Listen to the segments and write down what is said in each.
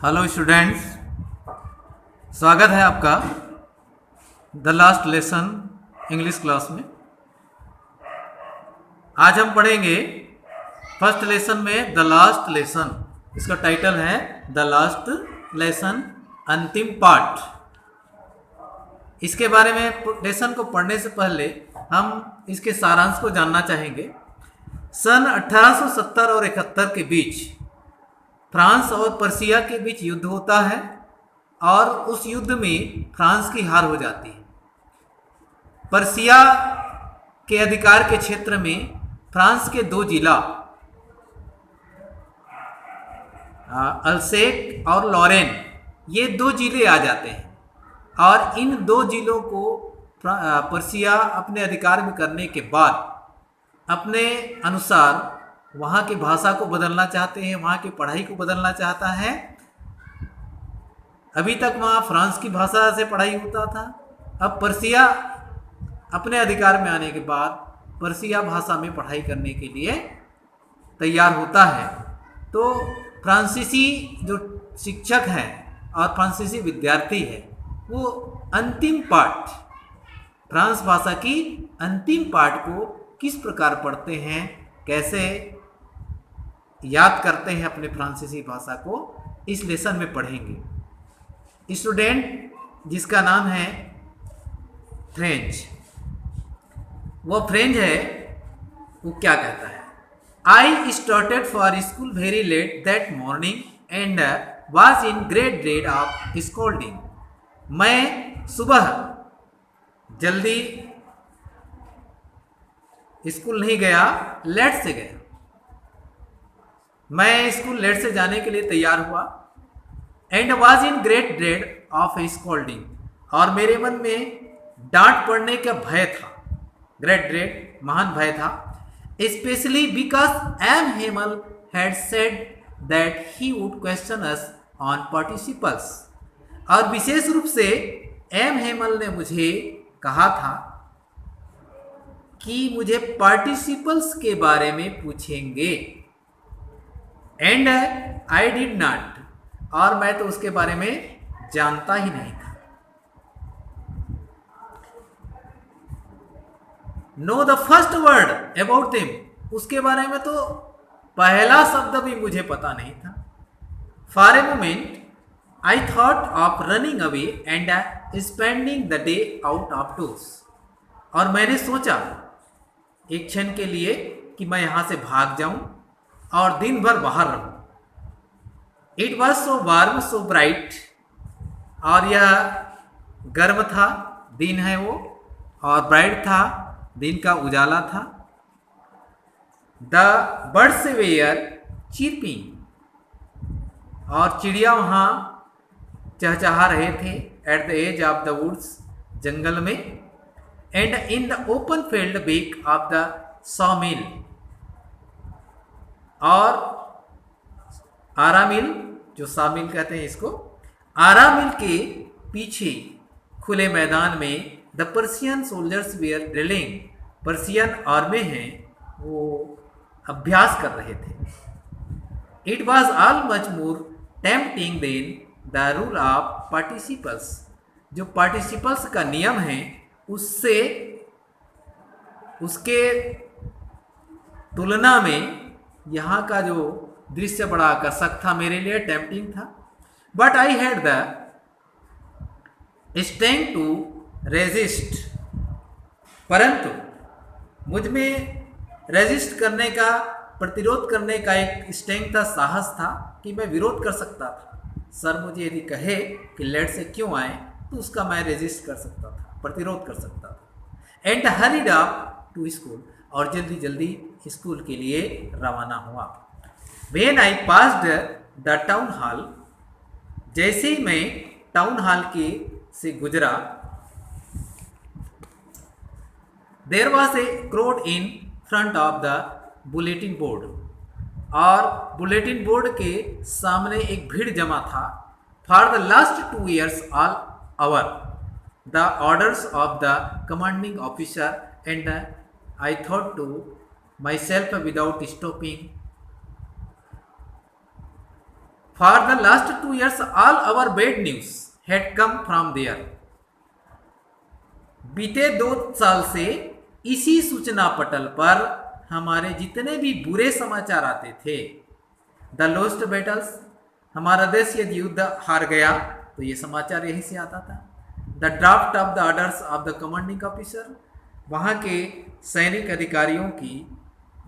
Hello students, स्वागत है आपका the last lesson English class में। आज हम पढ़ेंगे फर्स्ट लेसन में द लास्ट लेसन। इसका टाइटल है द लास्ट लेसन, अंतिम पाठ। इसके बारे में लेसन को पढ़ने से पहले हम इसके सारांश को जानना चाहेंगे। सन 1870 और 71 के बीच फ्रांस और पर्सिया के बीच युद्ध होता है और उस युद्ध में फ्रांस की हार हो जाती है। पर्सिया के अधिकार के क्षेत्र में फ्रांस के दो जिला अल्सेक और लॉरेन, ये दो जिले आ जाते हैं और इन दो जिलों को पर्सिया अपने अधिकार में करने के बाद अपने अनुसार वहाँ की भाषा को बदलना चाहते हैं, वहाँ की पढ़ाई को बदलना चाहता है। अभी तक वहाँ फ्रांस की भाषा से पढ़ाई होता था, अब पर्सिया अपने अधिकार में आने के बाद पर्सिया भाषा में पढ़ाई करने के लिए तैयार होता है। तो फ्रांसीसी जो शिक्षक हैं और फ्रांसीसी विद्यार्थी है वो अंतिम पाठ, फ्रांस भाषा की अंतिम पाठ को किस प्रकार पढ़ते हैं, कैसे याद करते हैं अपने फ्रांसीसी भाषा को, इस लेसन में पढ़ेंगे। स्टूडेंट जिसका नाम है फ्रेंच, वो फ्रेंच है, वो क्या कहता है? I started for school very let that morning and was in great dread of scolding. मैं सुबह जल्दी स्कूल नहीं गया, लेट से गया। मैं स्कूल लेट से जाने के लिए तैयार हुआ। And was in great dread of scolding, और मेरे मन में डांट पड़ने का भय था। ग्रेट ड्रेड महान भय था। Specially because M Hamel had said that he would question us on participles, और विशेष रूप से एम हेमल ने मुझे कहा था कि मुझे पार्टिसिपल्स के बारे में पूछेंगे। एंड आई डिड नॉट, और मैं तो उसके बारे में जानता ही नहीं था। Know the first word about them, उसके बारे में तो पहला शब्द भी मुझे पता नहीं था। For a moment I thought of running away and spending the day out of doors, और मैंने सोचा एक क्षण के लिए कि मैं यहां से भाग जाऊं और दिन भर बाहर रहूं। It was so warm so bright, और यह गर्म था, दिन है वो, और ब्राइट था, दिन का उजाला था। द बर्ड्स वेयर चिरपिंग, और चिड़िया वहाँ चहचहा रहे थे। At the edge of the woods, जंगल में। And in the open field back of the sawmill, और आरा मिल, जो सामिल कहते हैं इसको, आरा मिल के पीछे खुले मैदान में the Persian soldiers were drilling, Persian army हैं वो अभ्यास कर रहे थे। It was all much more tempting than the rule of participles, जो पार्टिसिपल्स का नियम है उससे, उसके तुलना में यहाँ का जो दृश्य बड़ा आकर्षक था, मेरे लिए टेम्पटिंग था। But I had the strength to resist, परंतु मुझ में रेजिस्ट करने का, प्रतिरोध करने का एक स्ट्रेंथ था, साहस था कि मैं विरोध कर सकता था। सर मुझे यदि कहे कि लेट से क्यों आए तो उसका मैं रेजिस्ट कर सकता था, प्रतिरोध कर सकता था। And hurried up to school, और जल्दी जल्दी स्कूल के लिए रवाना हुआ। When I passed the town hall, जैसे ही मैं टाउन हॉल के से गुजरा, there was a crowd in front of the bulletin board, और बुलेटिन बोर्ड के सामने एक भीड़ जमा था। For the last 2 years all our the orders of the commanding officer, and I thought to myself without stopping for the last 2 years all our bad news had come from there. बीते 2 साल से इसी सूचना पटल पर हमारे जितने भी बुरे समाचार आते थे, द लोस्ट बैटल्स, हमारा देश यदि युद्ध हार गया तो ये समाचार यहीं से आता था। The draft of the orders of the commanding officer, वहाँ के सैनिक अधिकारियों की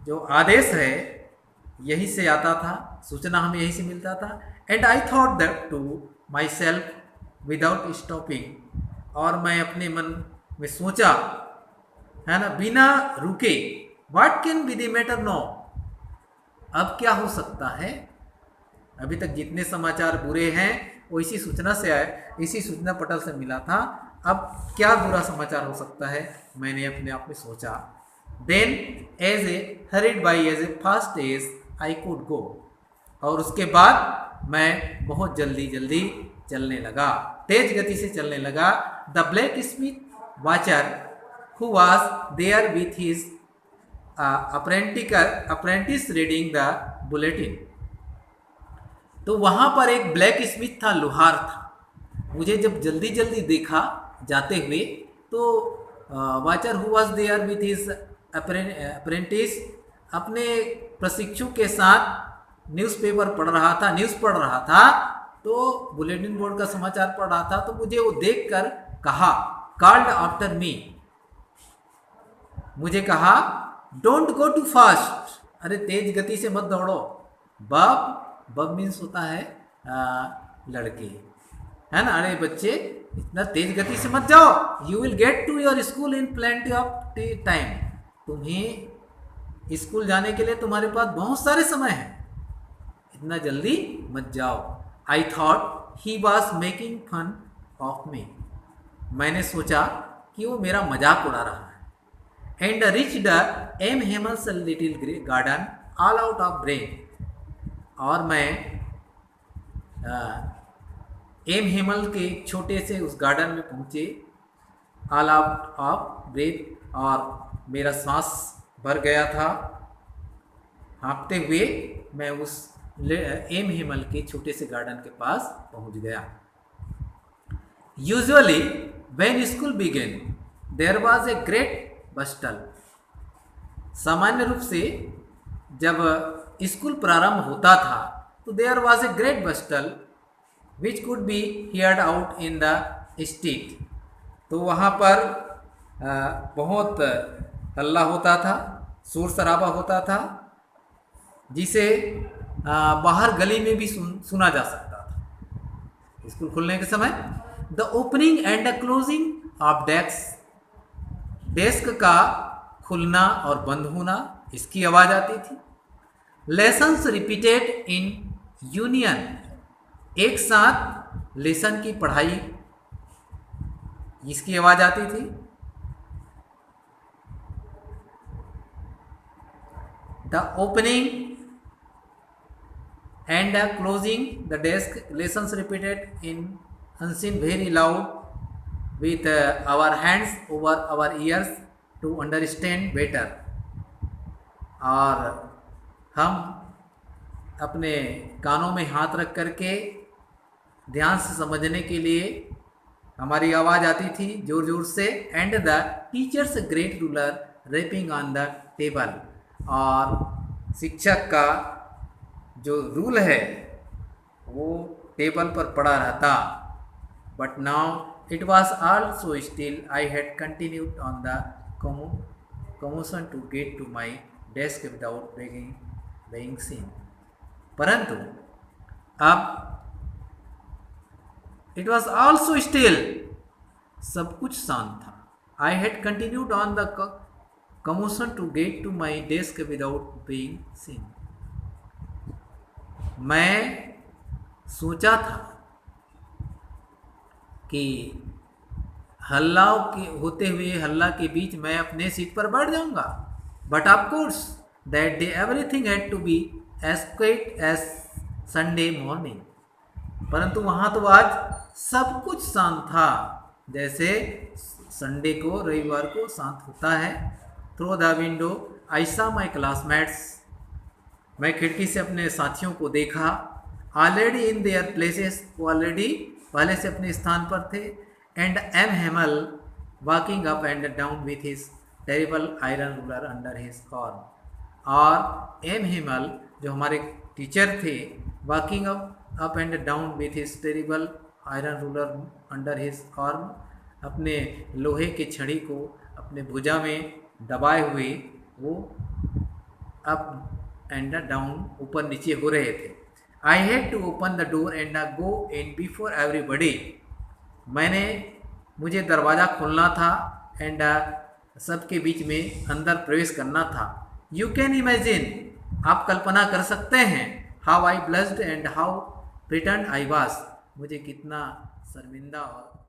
जो आदेश है यहीं से आता था, सूचना हमें यहीं से मिलता था। And I thought that to myself without stopping, और मैं अपने मन में सोचा, है ना, बिना रुके, what can be the matter now, अब क्या हो सकता है। अभी तक जितने समाचार बुरे हैं वो इसी सूचना से आए, इसी सूचना पटल से मिला था, अब क्या बुरा समाचार हो सकता है, मैंने अपने आप में सोचा। Then as a hurried by as a fast as I could go, और उसके बाद मैं बहुत जल्दी जल्दी चलने लगा, तेज गति से चलने लगा। The blacksmith Wachter who was there with his apprentice reading the bulletin, तो वहाँ पर एक ब्लैक स्मिथ था, लोहार था। मुझे जब जल्दी जल्दी देखा जाते हुए तो Wachter who was there with his apprentice अपने प्रशिक्षु के साथ न्यूज़पेपर पढ़ रहा था, न्यूज़ पढ़ रहा था, तो बुलेटिन बोर्ड का समाचार पढ़ रहा था। तो मुझे वो देखकर कहा, कॉल्ड आफ्टर मी, मुझे कहा, डोंट गो टू फास्ट, अरे तेज गति से मत दौड़ो। बब मीन्स होता है लड़के, है ना, अरे बच्चे इतना तेज गति से मत जाओ, you will get to your school in plenty of time, तुम्हें स्कूल जाने के लिए तुम्हारे पास बहुत सारे समय है, इतना जल्दी मत जाओ। I thought he was making fun of me, मैंने सोचा कि वो मेरा मजाक उड़ा रहा है। And reach the um Hamel's little garden all out of brain, और मैं एम हेमल के छोटे से उस गार्डन में पहुँचे, ऑल आउट ऑफ ब्रेथ, और मेरा सांस भर गया था। हाँफते हुए मैं उस एम हेमल के छोटे से गार्डन के पास पहुँच गया। Usually when school began there was a great bustle, सामान्य रूप से जब स्कूल प्रारंभ होता था तो there was a great bustle which could be heard out in the street, तो वहाँ पर बहुत हल्ला होता था, शोर शराबा होता था, जिसे बाहर गली में भी सुना जा सकता था स्कूल खुलने के समय। The opening and the closing of desk का खुलना और बंद होना, इसकी आवाज़ आती थी। लेसन्स रिपीटेड इन यूनियन, एक साथ लेसन की पढ़ाई, इसकी आवाज़ आती थी। The opening and the closing the desk, lessons repeated in unison very loud with our hands over our ears to understand better, और हम अपने कानों में हाथ रख करके ध्यान से समझने के लिए हमारी आवाज़ आती थी जोर जोर से। And the teacher's great ruler rapping on the table, और शिक्षक का जो रूल है वो टेबल पर पड़ा रहता। But now it was also still I had continued on the commotion to get to my desk without being seen, परंतु अब इट वॉज ऑल्सो स्टिल, सब कुछ शांत था। I had continued on the commotion to get to my desk without being seen, मैं सोचा था कि हल्ला के होते हुए हल्ला के बीच मैं अपने सीट पर बैठ जाऊंगा। But of course that day everything had to be as quiet as Sunday morning, परंतु वहाँ तो आज सब कुछ शांत था, जैसे संडे को, रविवार को शांत होता है। Through the window I saw my classmates, मैं खिड़की से अपने साथियों को देखा। ऑलरेडी इन देयर प्लेसेस, वो ऑलरेडी पहले से अपने स्थान पर थे। And M Hamel walking up and down with his terrible iron ruler under his arm, और एम हेमल जो हमारे टीचर थे, walking up and down with his terrible iron ruler under his arm, अपने लोहे की छड़ी को अपने भुजा में दबाए हुए वो अप एंड डाउन, ऊपर नीचे हो रहे थे। I had to open the door and go in before everybody, मुझे दरवाज़ा खोलना था एंड सबके बीच में अंदर प्रवेश करना था। यू कैन इमेजिन, आप कल्पना कर सकते हैं, how I blessed and how pretend I was, मुझे कितना शर्मिंदा और